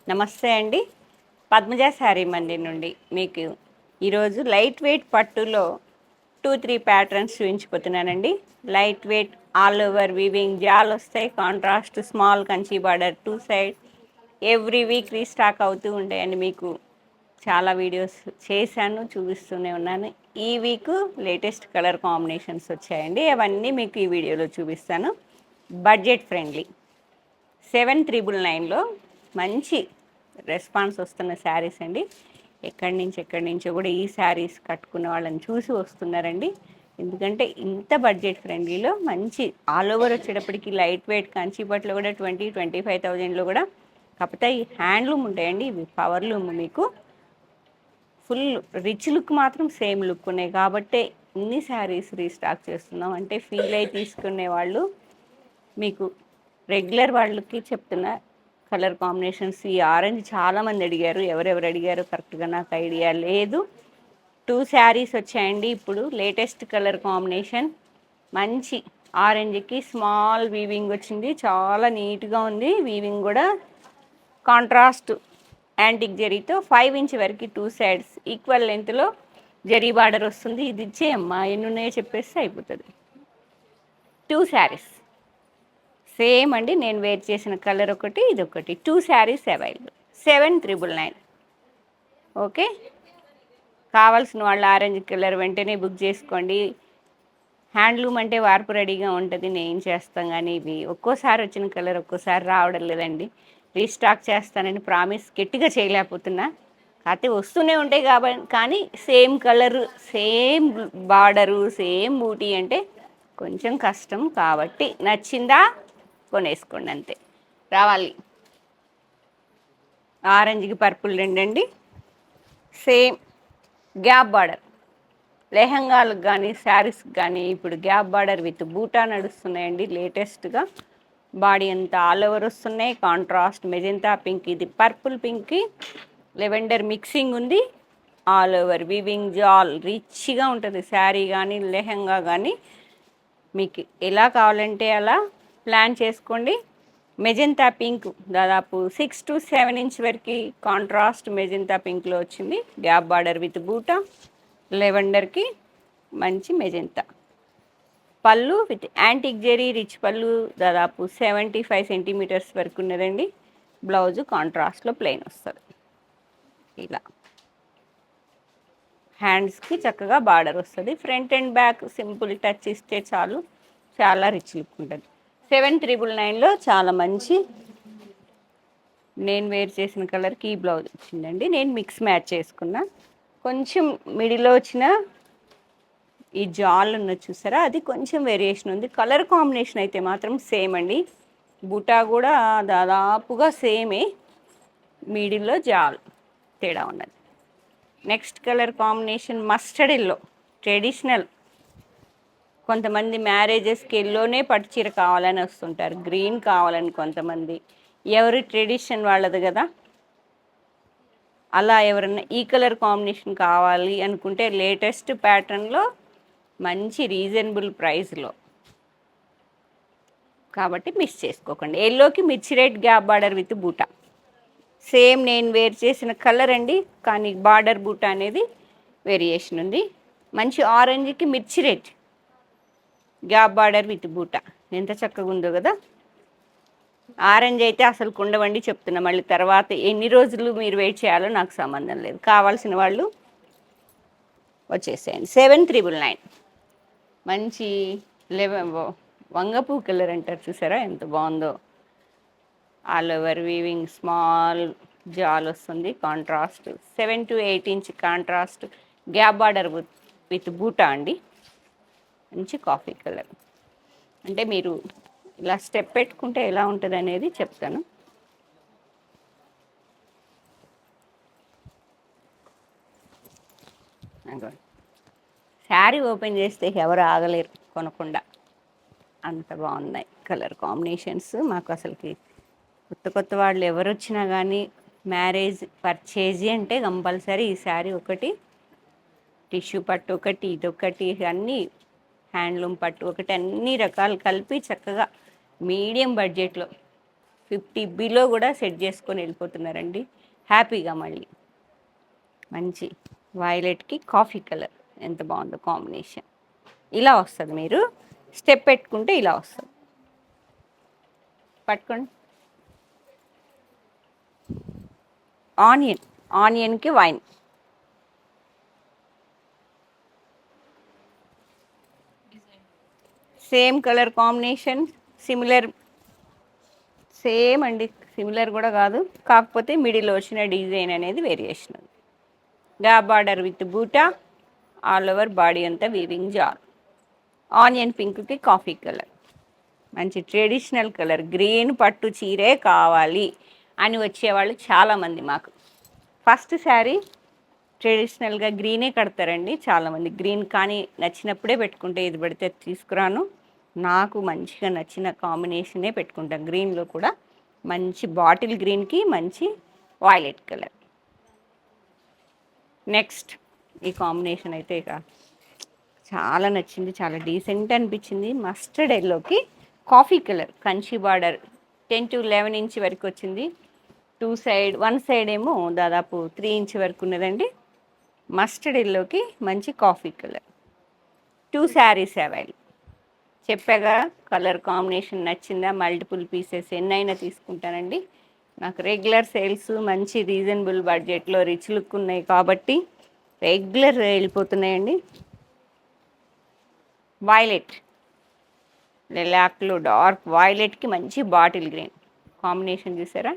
నమస్తే అండి. పద్మజ శారీ మందిర్ నుండి మీకు ఈరోజు లైట్ వెయిట్ పట్టులో 2, 3 ప్యాటర్న్స్ చూపించిపోతున్నానండి. Light weight all over weaving జాల్ వస్తాయి. Contrast small Kanchi border 2 side every week restock అవుతూ ఉంటాయండి. మీకు చాలా వీడియోస్ చేశాను, చూపిస్తూనే ఉన్నాను. ఈ వీక్ లేటెస్ట్ కలర్ కాంబినేషన్స్ వచ్చాయండి. అవన్నీ మీకు ఈ వీడియోలో చూపిస్తాను. బడ్జెట్ ఫ్రెండ్లీ 7,999లో మంచి రెస్పాన్స్ వస్తున్న శారీస్ అండి. ఎక్కడి నుంచో కూడా ఈ శారీస్ కట్టుకున్న వాళ్ళని చూసి వస్తున్నారండి. ఎందుకంటే ఇంత బడ్జెట్ ఫ్రెండ్లీలో మంచి ఆల్ ఓవర్ వచ్చేటప్పటికి లైట్ వెయిట్ కంచిపట్లో కూడా 20-25,000లో కూడా. కాకపోతే ఈ హ్యాండ్లూమ్ ఉంటాయండి, ఇవి పవర్లూమ్. మీకు ఫుల్ రిచ్ లుక్ మాత్రం సేమ్ లుక్ ఉన్నాయి కాబట్టి ఇన్ని శారీస్ రీస్టాక్ చేస్తున్నాం అంటే ఫీల్ అయి తీసుకునే వాళ్ళు మీకు రెగ్యులర్ వాళ్ళకి చెప్తున్నా. కలర్ కాంబినేషన్స్ ఈ ఆరెంజ్ చాలామంది అడిగారు, ఎవరెవరు అడిగారు కరెక్ట్గా నాకు ఐడియా లేదు. 2 శారీస్ వచ్చాయండి ఇప్పుడు లేటెస్ట్ కలర్ కాంబినేషన్. మంచి ఆరెంజ్కి స్మాల్ వీవింగ్ వచ్చింది, చాలా నీట్గా ఉంది. వీవింగ్ కూడా కాంట్రాస్ట్ యాంటిక్ జరీతో 5 ఇంచ్ వరకు 2 సైడ్స్ ఈక్వల్ లెంత్లో జరీ బార్డర్ వస్తుంది. ఇది ఇచ్చేయమ్మా, ఎన్ని ఉన్నాయో చెప్పేస్తే అయిపోతుంది. 2 శారీస్ సేమ్ అండి. నేను వేర్ చేసిన కలర్ ఒకటి, ఇది ఒకటి. 2 శారీస్ అవైలబుల్. 7,999. ఓకే, కావాల్సిన వాళ్ళు ఆరెంజ్ కలర్ వెంటనే బుక్ చేసుకోండి. హ్యాండ్లూమ్ అంటే వార్పు రెడీగా ఉంటుంది, నేను చేస్తాం. కానీ ఇవి ఒక్కోసారి వచ్చిన కలర్ ఒక్కోసారి రావడం లేదండి. రీస్టాక్ చేస్తానని ప్రామిస్ గట్టిగా చేయలేకపోతున్నా. కాకపోతే వస్తూనే ఉంటాయి కాబట్టి. కానీ same colour, same border, same బూటీ అంటే కొంచెం కష్టం. కాబట్టి నచ్చిందా కొనేసుకోండి అంతే. రావాలి. ఆరెంజ్కి పర్పుల్ రెండండి, సేమ్ గ్యాప్ బార్డర్. లెహంగాలకు కానీ శారీస్కి కానీ ఇప్పుడు గ్యాప్ బార్డర్ విత్ బూటా నడుస్తున్నాయండి లేటెస్ట్గా. బాడీ అంతా ఆల్ ఓవర్ వస్తున్నాయి. కాంట్రాస్ట్ మెజెంతా పింక్, ఇది పర్పుల్ పింక్కి లెవెండర్ మిక్సింగ్ ఉంది. ఆల్ ఓవర్ వీవింగ్ జాల్ రిచ్గా ఉంటుంది శారీ కానీ లెహంగా కానీ. మీకు ఎలా కావాలంటే అలా ప్లాన్ చేసుకోండి. మెజెంతా పింక్ దాదాపు 6 to 7 ఇంచ్ వరకు కాంట్రాస్ట్ మెజెంతా పింక్లో వచ్చింది. గ్యాప్ బార్డర్ విత్ బూటా, లెవెండర్కి మంచి మెజెంతా పళ్ళు విత్ యాంటిక్ జెరీ రిచ్ పళ్ళు. దాదాపు 75 సెంటీమీటర్స్ వరకు ఉన్నదండి. బ్లౌజు కాంట్రాస్ట్లో ప్లెయిన్ వస్తుంది. ఇలా హ్యాండ్స్కి చక్కగా బార్డర్ వస్తుంది. Front and back simple touch ఇస్తే చాలు, చాలా రిచ్ లుక్ ఉంటుంది. 7,999లో చాలా మంచి నేను వేర్ చేసిన కలర్కి ఈ బ్లౌజ్ వచ్చిందండి. నేను మిక్స్ మ్యాచ్ చేసుకున్నా. కొంచెం మిడిల్లో వచ్చిన ఈ జాల్ ఉన్నది చూసారా, అది కొంచెం వేరియేషన్ ఉంది. కలర్ కాంబినేషన్ అయితే మాత్రం సేమ్ అండి. బుటా కూడా దాదాపుగా సేమే, మిడిల్లో జాల్ తేడా ఉన్నది. Next colour combination mustard yellow, traditional. కొంతమంది మ్యారేజెస్కి ఎల్లోనే పట్టు చీర కావాలని వస్తుంటారు, గ్రీన్ కావాలని కొంతమంది. ఎవరి ట్రెడిషన్ వాళ్ళది కదా. అలా ఎవరన్నా ఈ కలర్ కాంబినేషన్ కావాలి అనుకుంటే లేటెస్ట్ ప్యాటర్న్లో మంచి రీజనబుల్ ప్రైస్లో, కాబట్టి మిస్ చేసుకోకండి. ఎల్లోకి మిర్చి రెడ్ గ్యాప్ బార్డర్ విత్ బూటా, సేమ్ నేను వేర్ చేసిన కలర్ అండి. కానీ బార్డర్ బూటా అనేది వేరియేషన్ ఉంది. మంచి ఆరెంజ్కి మిర్చి రెడ్ గ్యాప్ బార్డర్ విత్ బూటా ఎంత చక్కగా ఉందో కదా. ఆరెంజ్ అయితే అసలు కుండవండి చెప్తున్నా. మళ్ళీ తర్వాత ఎన్ని రోజులు మీరు వెయిట్ చేయాలో నాకు సంబంధం లేదు. కావాల్సిన వాళ్ళు వచ్చేసేయండి. 7,999. మంచి వంగపూ కలర్ అంటారు చూసారా, ఎంత బాగుందో. ఆల్ ఓవర్ వీవింగ్ స్మాల్ జాల్ వస్తుంది. Contrast 7 to 8 inch contrast gap border with బూటా అండి. మంచి కాఫీ కలర్. అంటే మీరు ఇలా స్టెప్ పెట్టుకుంటే ఎలా ఉంటుంది అనేది చెప్తాను. శారీ ఓపెన్ చేస్తే ఎవరు ఆగలేరు కొనకుండా, అంత బాగున్నాయి కలర్ కాంబినేషన్స్. మాకు అసలుకి కొత్త కొత్త వాళ్ళు ఎవరు వచ్చినా కానీ మ్యారేజ్ పర్చేజీ అంటే కంపల్సరీ ఈ శారీ ఒకటి, టిష్యూ పట్టు ఒకటి, ఇదొకటి, అన్నీ హ్యాండ్లూమ్ పట్టు ఒకటి, అన్ని రకాలు కలిపి చక్కగా మీడియం బడ్జెట్లో 50 బిలో కూడా సెట్ చేసుకొని వెళ్ళిపోతున్నారండి హ్యాపీగా. మళ్ళీ మంచి వైలెట్కి కాఫీ కలర్ ఎంత బాగుందో కాంబినేషన్. ఇలా వస్తుంది, మీరు స్టెప్ పెట్టుకుంటే ఇలా వస్తుంది. పట్టుకోండి. ఆనియన్కి wine. Same colour combination, similar, same అండి. సిమిలర్ కూడా కాదు, కాకపోతే మిడిల్ వచ్చిన డిజైన్ అనేది వేరియేషన్. గ్యాప్ బార్డర్ విత్ బూటా, ఆల్ ఓవర్ బాడీ అంతా వీవింగ్ జార్. ఆనియన్ పింక్కి కాఫీ కలర్, మంచి ట్రెడిషనల్ కలర్. గ్రీన్ పట్టు చీరే కావాలి అని వచ్చేవాళ్ళు చాలామంది. మాకు ఫస్ట్ శారీ ట్రెడిషనల్గా గ్రీనే కడతారండి చాలామంది. గ్రీన్ కానీ నచ్చినప్పుడే పెట్టుకుంటే, ఇది పెడితే తీసుకురాను. నాకు మంచిగా నచ్చిన కాంబినేషనే పెట్టుకుంటాను. గ్రీన్లో కూడా మంచి బాటిల్ గ్రీన్కి మంచి వైలెట్ కలర్. నెక్స్ట్ ఈ కాంబినేషన్ అయితే ఇక చాలా నచ్చింది, చాలా డీసెంట్ అనిపించింది. మస్టర్డ్ ఎల్లోకి coffee colour, Kanchi border 10 to 11 inch వరకు వచ్చింది. వన్ సైడ్ ఏమో దాదాపు 3 ఇంచ్ వరకు ఉన్నదండి. మస్టర్డ్ ఎల్లోకి మంచి కాఫీ కలర్. 2 శారీస్ అవైలబుల్. చెప్పాగా కలర్ కాంబినేషన్ నచ్చిందా, మల్టిపుల్ పీసెస్ ఎన్నైనా తీసుకుంటానండి. నాకు రెగ్యులర్ సేల్స్ మంచి రీజనబుల్ బడ్జెట్లో రిచ్ లుక్ ఉన్నాయి కాబట్టి రెగ్యులర్ వెళ్ళిపోతున్నాయండి. వైలెట్, లెలాక్లో డార్క్ వైలెట్కి మంచి బాటిల్ గ్రీన్ కాంబినేషన్ చూసారా.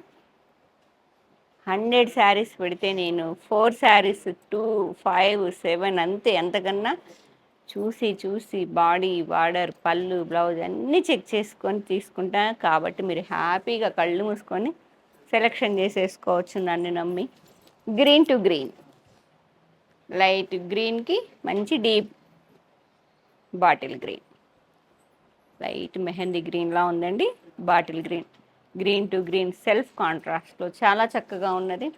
100 శారీస్ పెడితే నేను 4 శారీస్ 2, 5, 7 అంతే. అంతకన్నా చూసి బాడీ, బార్డర్, పళ్ళు, బ్లౌజ్ అన్నీ చెక్ చేసుకొని తీసుకుంటా కాబట్టి మీరు హ్యాపీగా కళ్ళు మూసుకొని సెలెక్షన్ చేసేసుకోవచ్చు నన్ను నమ్మి. గ్రీన్ టు గ్రీన్, లైట్ గ్రీన్కి మంచి deep bottle green, light mehndi గ్రీన్లా ఉందండి. Bottle green, green to green self కాంట్రాస్ట్లో చాలా చక్కగా ఉన్నది.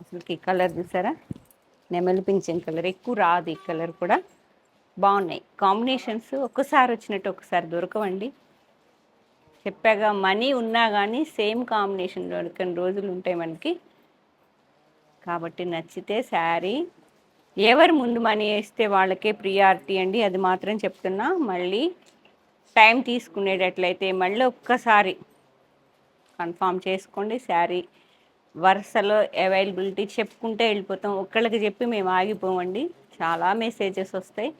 అసలుకి కలర్ చూసారా, నెమలి పింఛన్ కలర్. ఎక్కువ రాదు ఈ కలర్ కూడా. బాగున్నాయి కాంబినేషన్స్. ఒక్కసారి వచ్చినట్టు ఒకసారి దొరకవండి. చెప్పాగా మనీ ఉన్నా కానీ సేమ్ కాంబినేషన్ దొరకని రోజులు ఉంటాయి మనకి. కాబట్టి నచ్చితే శారీ ఎవరు ముందు మనీ వేస్తే వాళ్ళకే ప్రియారిటీ అండి, అది మాత్రం చెప్తున్నా. మళ్ళీ టైం తీసుకునేటట్లయితే మళ్ళీ ఒక్కసారి కన్ఫామ్ చేసుకోండి. శారీ వరుసలో అవైలబిలిటీ చెప్పుకుంటే వెళ్ళిపోతాం. ఒక్కళ్ళకి చెప్పి మేము ఆగిపోమండి, చాలా మెసేజెస్ వస్తాయి.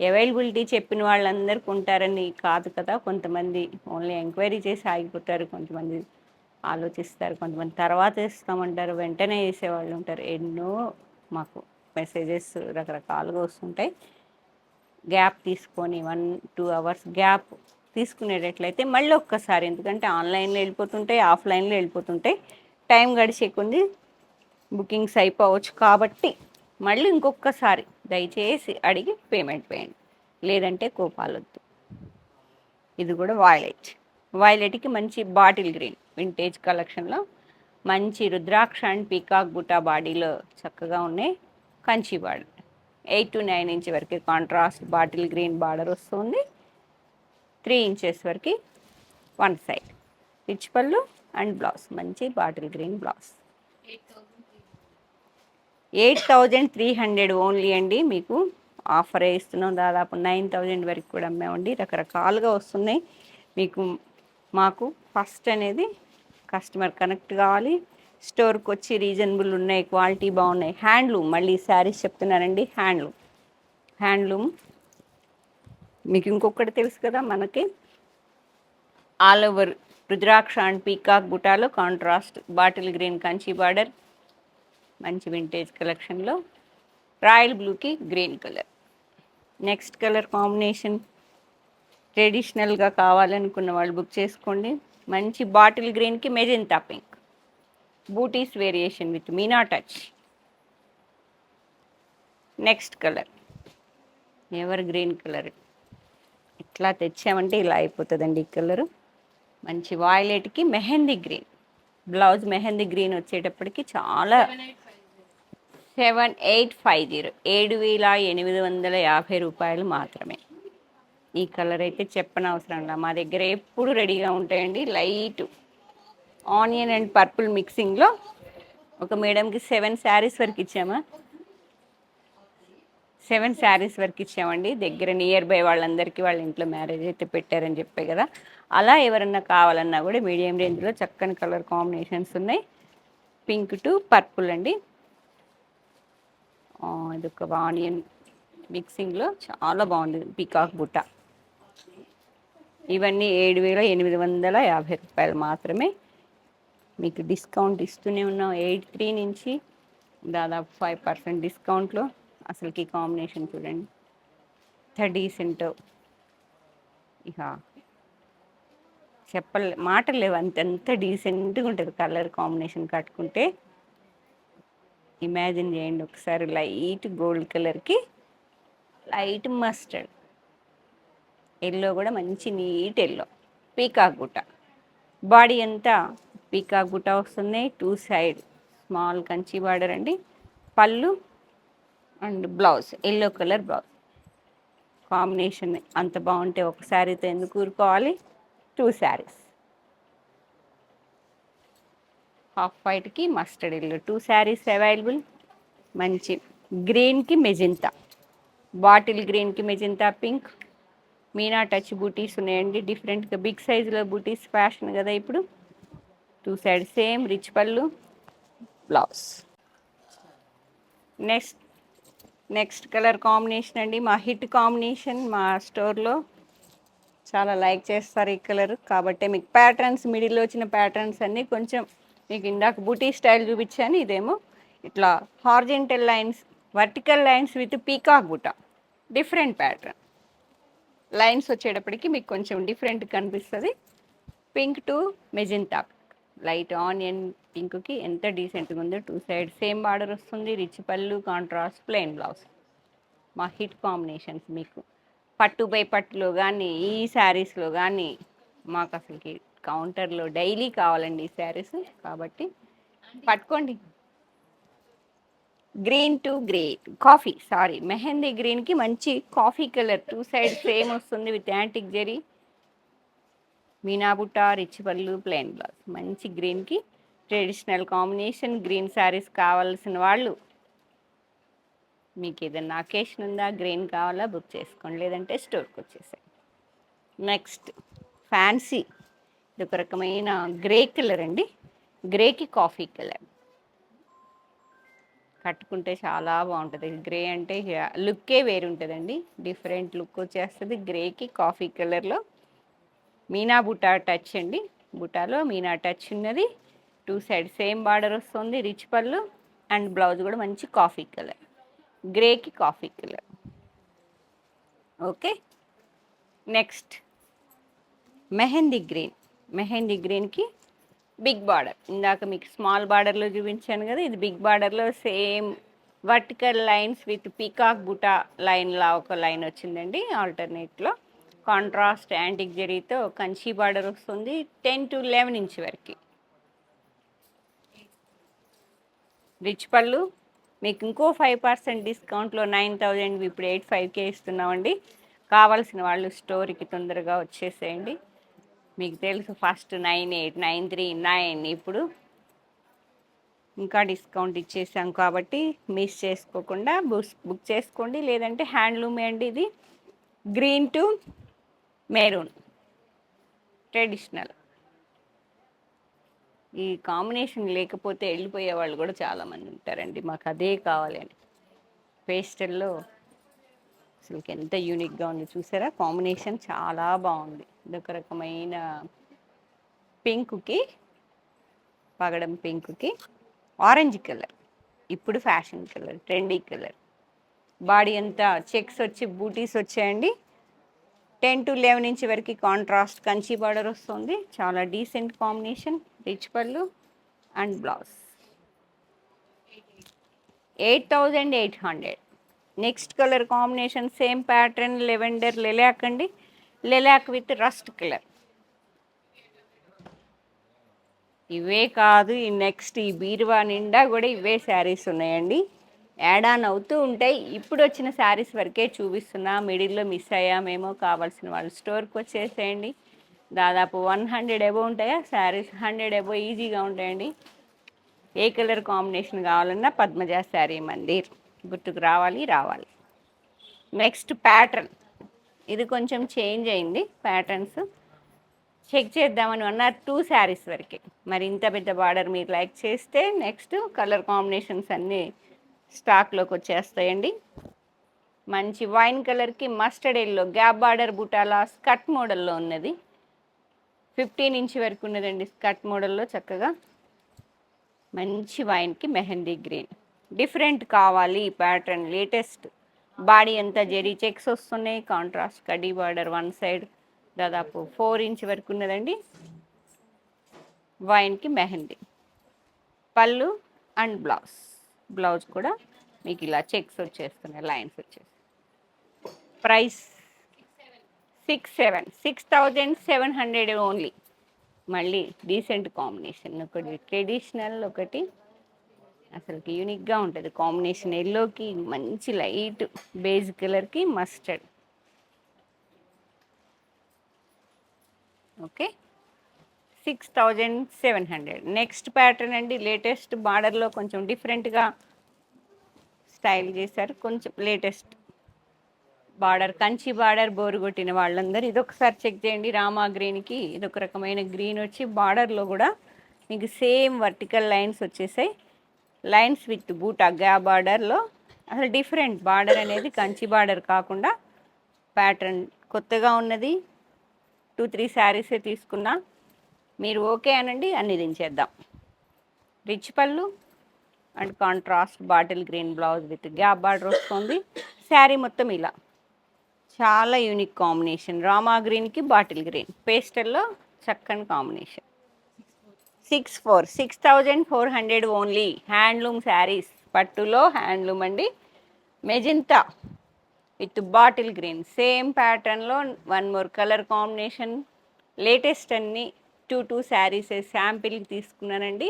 అవైలబిలిటీ చెప్పిన వాళ్ళందరికీ ఉంటారని కాదు కదా. కొంతమంది ఓన్లీ ఎంక్వైరీ చేసి ఆగిపోతారు, కొంతమంది ఆలోచిస్తారు, కొంతమంది తర్వాత ఇస్తామంటారు, వెంటనే వేసేవాళ్ళు ఉంటారు. ఎన్నో మాకు మెసేజెస్ రకరకాలుగా వస్తుంటాయి. గ్యాప్ తీసుకొని 1-2 అవర్స్ గ్యాప్ తీసుకునేటట్లయితే మళ్ళీ ఒక్కసారి, ఎందుకంటే ఆన్లైన్లో వెళ్ళిపోతుంటాయి, ఆఫ్లైన్లో వెళ్ళిపోతుంటాయి. టైం గడిచే కొంది బుకింగ్స్ అయిపోవచ్చు కాబట్టి మళ్ళీ ఇంకొకసారి దయచేసి అడిగి పేమెంట్ వేయండి, లేదంటే కోపాలొద్దు. ఇది కూడా వైలెట్కి మంచి బాటిల్ గ్రీన్ వింటేజ్ కలెక్షన్లో మంచి రుద్రాక్ష అండ్ పీకాక్ బుటా బాడీలో చక్కగా ఉన్నాయి. కంచి బార్డర్ 8 to 9 ఇంచ్ వరకు కాంట్రాస్ట్ బాటిల్ గ్రీన్ బార్డర్ వస్తుంది. 3 ఇంచెస్ వరకు one side rich pallu and blouse మంచి బాటిల్ గ్రీన్ బ్లౌజ్. 8,300 ఓన్లీ అండి. మీకు ఆఫర్ ఇస్తున్నాం. దాదాపు 9,000 వరకు కూడా అమ్మామండి. రకరకాలుగా వస్తున్నాయి మీకు. మాకు ఫస్ట్ అనేది కస్టమర్ కనెక్ట్ కావాలి, స్టోర్కి వచ్చి రీజనబుల్ ఉన్నాయి, క్వాలిటీ బాగున్నాయి. హ్యాండ్లూమ్, మళ్ళీ శారీస్ చెప్తున్నానండి. హ్యాండ్లూమ్ మీకు ఇంకొకటి తెలుసు కదా, మనకి all over rudraksha and peacock బుటాలో contrast bottle green Kanchi border మంచి వింటేజ్ కలెక్షన్లో రాయల్ బ్లూకి green colour. Next colour combination ట్రెడిషనల్గా కావాలనుకున్న వాళ్ళు బుక్ చేసుకోండి. మంచి బాటిల్ గ్రీన్కి మెజెంతా పింక్ బూటీస్ variation with meena touch. Next colour ever green colour. ఇట్లా తెచ్చామంటే ఇలా అయిపోతుందండి ఈ కలరు. మంచి వాయిలెట్కి mehndi green blouse, mehndi green వచ్చేటప్పటికి చాలా 7850 7,850 రూపాయలు మాత్రమే. ఈ కలర్ అయితే చెప్పనవసరం లేదు, మా దగ్గర ఎప్పుడు రెడీగా ఉంటాయండి. లైట్ ఆనియన్ అండ్ పర్పుల్ మిక్సింగ్లో ఒక మేడంకి 7 శారీస్ వరకు ఇచ్చామా, 7 శారీస్ వరకు ఇచ్చామండి. దగ్గర నియర్ బై వాళ్ళందరికీ వాళ్ళ ఇంట్లో మ్యారేజ్ అయితే పెట్టారని చెప్పే కదా. అలా ఎవరన్నా కావాలన్నా కూడా మీడియం రేంజ్లో చక్కని కలర్ కాంబినేషన్స్ ఉన్నాయి. పింక్ టు పర్పుల్ అండి. ఇదొక ఆనియన్ మిక్సింగ్లో చాలా బాగుంది. పీకాక్ బుట్ట. ఇవన్నీ 7,850 రూపాయలు మాత్రమే. మీకు డిస్కౌంట్ ఇస్తూనే ఉన్నాం. 83 నుంచి దాదాపు 5% డిస్కౌంట్లో. అసలుకి కాంబినేషన్ చూడండి, ఎంత డీసెంట్. ఇక మాటలు లేవు, అంత డీసెంట్గా ఉంటుంది కలర్ కాంబినేషన్ కట్టుకుంటే. ఇమాజిన్ చేయండి ఒకసారి, లైట్ గోల్డ్ కలర్కి లైట్ మస్టర్డ్ ఎల్లో, కూడా మంచి నీట్ ఎల్లో, పీకాక్ బుట్ట. బాడీ అంతా పీకాక్ బుట్ట వస్తుంది. 2 సైడ్ స్మాల్ కంచి బార్డర్ అండి. Pallu and blouse yellow colour blouse. Combination అంత బాగుంటే ఒక శారీతో ఎందుకు ఊరుకోవాలి. 2 శారీస్, హాఫ్ వైట్కి మస్టర్డ్ ఎల్లో, 2 శారీస్ అవైలబుల్. మంచి గ్రీన్కి మెజెంతా, బాటిల్ గ్రీన్కి మెజెంతా పింక్. మీనా టచ్ బూటీస్ ఉన్నాయండి డిఫరెంట్గా, బిగ్ సైజులో బూటీస్ ఫ్యాషన్ కదా ఇప్పుడు. 2 సైడ్ సేమ్ రిచ్ పళ్ళు, బ్లౌజ్. నెక్స్ట్ కలర్ కాంబినేషన్ అండి, మా హిట్ కాంబినేషన్. మా స్టోర్లో చాలా లైక్ చేస్తారు ఈ కలర్ కాబట్టి మీకు ప్యాటర్న్స్, మిడిల్లో వచ్చిన ప్యాటర్న్స్ అన్నీ కొంచెం మీకు ఇందాక బూటీ స్టైల్ చూపించాను. ఇదేమో ఇట్లా horizontal lines, vertical lines with peacock బుట్ట. డిఫరెంట్ ప్యాటర్న్ లైన్స్ వచ్చేటప్పటికి మీకు కొంచెం డిఫరెంట్ కనిపిస్తుంది. Pink to magenta, light onion పింక్కి ఎంత డీసెంట్గా ఉందో. 2 సైడ్ సేమ్ బార్డర్ వస్తుంది. Rich pallu, contrast plain blouse. మా హిట్ కాంబినేషన్స్ మీకు పట్టు బై పట్టులో కానీ ఈ శారీస్లో కానీ మాకు అసలుకి కౌంటర్లో డైలీ కావాలండి ఈ శారీస్. కాబట్టి పట్టుకోండి. గ్రీన్ టు మెహందీ గ్రీన్కి మంచి కాఫీ కలర్, 2 సైడ్ సేమ్ వస్తుంది విత్ యాంటిక్ జెరీ, మీనా బుట్ట, రిచ్ పళ్ళు, ప్లెయిన్ బ్లౌజ్. మంచి గ్రీన్కి ట్రెడిషనల్ కాంబినేషన్. గ్రీన్ శారీస్ కావాల్సిన వాళ్ళు, మీకు ఏదైనా అకేషన్ ఉందా, గ్రీన్ కావాలా, బుక్ చేసుకోండి, లేదంటే స్టోర్కి వచ్చేసాయి. నెక్స్ట్ ఫ్యాన్సీ, ఇది ఒక రకమైన గ్రే కలర్ అండి. గ్రేకి కాఫీ కలర్ కట్టుకుంటే చాలా బాగుంటుంది. గ్రే అంటే లుక్కే వేరుంటుందండి, డిఫరెంట్ లుక్ వచ్చేస్తుంది. గ్రేకి కాఫీ కలర్లో మీనా బుటా టచ్ అండి. బుటాలో మీనా టచ్ ఉన్నది. 2 సైడ్ సేమ్ బార్డర్ వస్తుంది. రిచ్ పళ్ళు అండ్ బ్లౌజ్ కూడా మంచి కాఫీ కలర్, గ్రేకి coffee colour. Okay, next mehndi గ్రీన్కి బిగ్ బార్డర్. ఇందాక మీకు స్మాల్ బార్డర్లో చూపించాను కదా, ఇది బిగ్ బార్డర్లో same vertical lines with peacock బుటా లైన్లా ఒక లైన్ వచ్చిందండి. ఆల్టర్నేట్లో కాంట్రాస్ట్ యాంటిక్ జరీతో కంచి బార్డర్ వస్తుంది. 10 to 11 ఇంచ్ వరకు. రిచ్ పళ్ళు మీకు ఇంకో 5% డిస్కౌంట్లో 9,000 ఇప్పుడు 85K ఇస్తున్నామండి. కావాల్సిన వాళ్ళు స్టోర్కి తొందరగా వచ్చేసేయండి. మీకు తెలుసు ఫస్ట్ 98, 93, 9, ఇప్పుడు ఇంకా డిస్కౌంట్ ఇచ్చేసాం కాబట్టి మిస్ చేసుకోకుండా బుక్ చేసుకోండి. లేదంటే హ్యాండ్లూమే అండి ఇది. Green to maroon traditional. ఈ కాంబినేషన్ లేకపోతే వెళ్ళిపోయే వాళ్ళు కూడా చాలామంది ఉంటారండి, మాకు అదే కావాలి అని. పేస్టల్లో అసలుకి ఎంత యూనిక్గా ఉంది చూసారా, కాంబినేషన్ చాలా బాగుంది. ఇదొక రకమైన పింక్కి, పగడం పింక్కి ఆరెంజ్ కలర్, ఇప్పుడు fashion colour, trendy colour. Body అంతా చెక్స్ వచ్చి బూటీస్ వచ్చాయండి. 10 to 11 ఇంచ్ వరకు కాంట్రాస్ట్ కంచి బార్డర్ వస్తుంది. చాలా decent combination. Rich pallu and blouse. 8,800. Next colour combination same pattern, lavender lilac అండి. Lilac with rust colour. ఇవే కాదు, ఈ నెక్స్ట్ ఈ బీరువా నిండా కూడా ఇవే శారీస్ ఉన్నాయండి. యాడ్ ఆన్ అవుతూ ఉంటాయి. ఇప్పుడు వచ్చిన శారీస్ వరకే చూపిస్తున్నా. మిడిల్లో మిస్ అయ్యామేమో, కావాల్సిన వాళ్ళు స్టోర్కి వచ్చేసేయండి. దాదాపు 100 అబోవ్ ఉంటాయా శారీస్, 100 అబోవ్ ఈజీగా ఉంటాయండి. ఏ కలర్ కాంబినేషన్ కావాలన్నా పద్మజ శారీ మందిర్ గుర్తుకు రావాలి. నెక్స్ట్ ప్యాటర్న్, ఇది కొంచెం చేంజ్ అయింది ప్యాటర్న్స్. చెక్ చేద్దామని 1 or 2 శారీస్ వరకే. మరి ఇంత పెద్ద బార్డర్ మీరు లైక్ చేస్తే నెక్స్ట్ కలర్ కాంబినేషన్స్ అన్నీ స్టాక్లోకి వచ్చేస్తాయండి. మంచి వైన్ కలర్కి మస్టర్డ్ ఎల్లో గ్యాప్ బార్డర్ బుటాలా స్కర్ట్ మోడల్లో ఉన్నది. 15 ఇంచ్ వరకు ఉన్నదండి స్కర్ట్ మోడల్లో. చక్కగా మంచి వైన్కి మెహందీ గ్రీన్. డిఫరెంట్ కావాలి ప్యాటర్న్, లేటెస్ట్. బాడీ అంతా జెరీ చెక్స్ వస్తున్నాయి. Contrast khadi border one side దాదాపు 4 ఇంచ్ వరకు ఉన్నదండి. వైన్కి మెహందీ. పళ్ళు అండ్ బ్లౌజ్ కూడా మీకు ఇలా చెక్స్ వచ్చేస్తున్నాయి, లైన్స్ వచ్చేస్తాయి. Price 6,700 only. మళ్ళీ డీసెంట్ కాంబినేషన్, ఒకటి ట్రెడిషనల్, ఒకటి అసలుకి యూనిక్గా ఉంటుంది కాంబినేషన్. ఎల్లోకి మంచి లైట్ బేజ్ కలర్కి మస్టర్డ్. ఓకే, 6,700. నెక్స్ట్ ప్యాటర్న్ అండి, లేటెస్ట్ బార్డర్లో కొంచెం డిఫరెంట్గా స్టైల్ చేశారు. కొంచెం latest border, Kanchi border bore కొట్టిన వాళ్ళందరూ ఇదొకసారి చెక్ చేయండి. రామా గ్రీన్కి ఇదొక రకమైన గ్రీన్ వచ్చి బార్డర్లో కూడా మీకు సేమ్ వర్టికల్ లైన్స్ వచ్చేసాయి. లైన్స్ విత్ బూటా గ్యాప్ బార్డర్లో అసలు డిఫరెంట్ బార్డర్ అనేది, కంచి బార్డర్ కాకుండా ప్యాటర్న్ కొత్తగా ఉన్నది. 2-3 శారీసే తీసుకున్నా. మీరు ఓకే అనండి, అన్ని దించేద్దాం. Rich pallu and contrast bottle green blouse with gap border వస్తుంది. శారీ మొత్తం ఇలా చాలా యూనిక్ కాంబినేషన్. రామా గ్రీన్కి బాటిల్ గ్రీన్ పేస్టల్లో చక్కని కాంబినేషన్. 6,400 ఓన్లీ. హ్యాండ్లూమ్ శారీస్, పట్టులో హ్యాండ్లూమ్ అండి. Magenta with bottle green same ప్యాటర్న్లో 1 more కలర్ కాంబినేషన్. లేటెస్ట్ అన్ని 2 శారీస్ శాంపిల్కి తీసుకున్నానండి.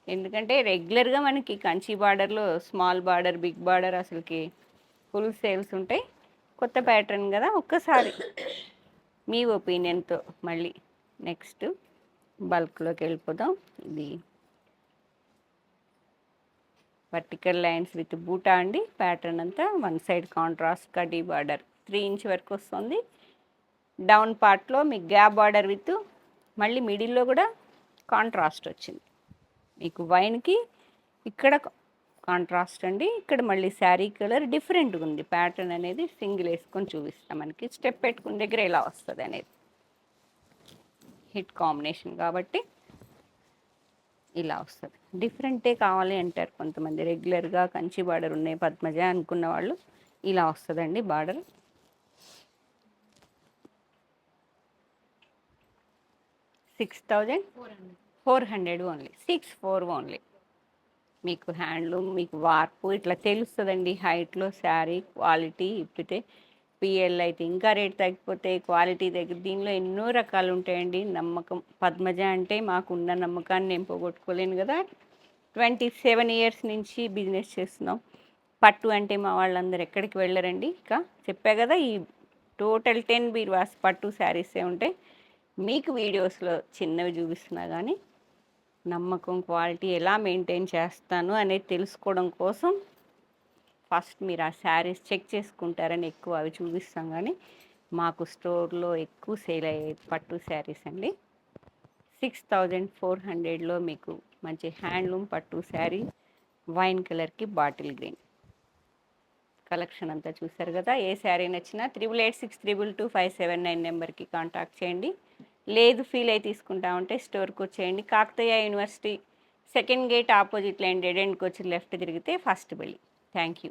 ఎందుకంటే రెగ్యులర్గా మనకి కంచి బార్డర్లో స్మాల్ బార్డర్, బిగ్ బార్డర్ అసలుకి ఫుల్ సేల్స్ ఉంటాయి. కొత్త ప్యాటర్న్ కదా, ఒక్కసారి మీ ఒపీనియన్తో మళ్ళీ నెక్స్ట్ బల్క్లోకి వెళ్ళిపోదాం. ఇది వర్టికల్ లైన్స్ విత్ బూటా అండి. ప్యాటర్న్ అంతా one side contrast khadi border 3 inch వరకు వస్తుంది. డౌన్ పార్ట్లో మీకు గ్యాప్ బార్డర్ విత్ మళ్ళీ మిడిల్లో కూడా కాంట్రాస్ట్ వచ్చింది. మీకు వైన్కి ఇక్కడ కాంట్రాస్ట్ అండి. ఇక్కడ మళ్ళీ శారీ కలర్ డిఫరెంట్గా ఉంది. ప్యాటర్న్ అనేది సింగిల్ వేసుకొని చూపిస్తాం. మనకి స్టెప్ పెట్టుకున్న దగ్గర ఎలా వస్తుంది అనేది హిట్ కాంబినేషన్ కాబట్టి ఇలా వస్తుంది. డిఫరెంటే కావాలి అంటారు కొంతమంది. రెగ్యులర్గా కంచి బార్డర్ ఉన్నాయి పద్మజ అనుకున్న వాళ్ళు ఇలా వస్తుందండి బార్డర్. 6,400 ఓన్లీ. 6,400 ఓన్లీ. మీకు హ్యాండ్లూమ్, మీకు వార్పు ఇట్లా తెలుస్తుందండి. హైట్లో శారీ క్వాలిటీ ఇప్పితే పిఎల్ అయితే ఇంకా రేట్ తగ్గిపోతే క్వాలిటీ దగ్గర. దీనిలో ఎన్నో రకాలు ఉంటాయండి. నమ్మకం పద్మజ అంటే మాకున్న నమ్మకాన్ని నేను పోగొట్టుకోలేను కదా. 27 ఇయర్స్ నుంచి బిజినెస్ చేస్తున్నాం. పట్టు అంటే మా వాళ్ళందరూ ఎక్కడికి వెళ్ళరండి. ఇంకా చెప్పా కదా, ఈ టోటల్ 10 బీర్వాస్ పట్టు శారీసే ఉంటాయి. మీకు వీడియోస్లో చిన్నవి చూపిస్తున్నా కానీ నమ్మకం, క్వాలిటీ ఎలా మెయింటైన్ చేస్తాను అనేది తెలుసుకోవడం కోసం ఫస్ట్ మీరు ఆ శారీస్ చెక్ చేసుకుంటారని ఎక్కువ అవి చూపిస్తాం. కానీ మాకు స్టోర్లో ఎక్కువ సేల్ అయ్యే పట్టు శారీస్ అండి. 6,400లో మీకు మంచి హ్యాండ్లూమ్ పట్టు శారీ వైన్ కలర్కి బాటిల్ గ్రీన్ కలెక్షన్ అంతా చూసారు కదా. ఏ శారీ నచ్చినా 8886222579 నెంబర్కి కాంటాక్ట్ చేయండి. లేదు ఫీల్ అయి తీసుకుంటా ఉంటే స్టోర్కి వచ్చేయండి. Kakatiya university second gate opposite line dead ఎండ్కి వచ్చి లెఫ్ట్ తిరిగితే ఫస్ట్ బిల్డింగ్. Thank you.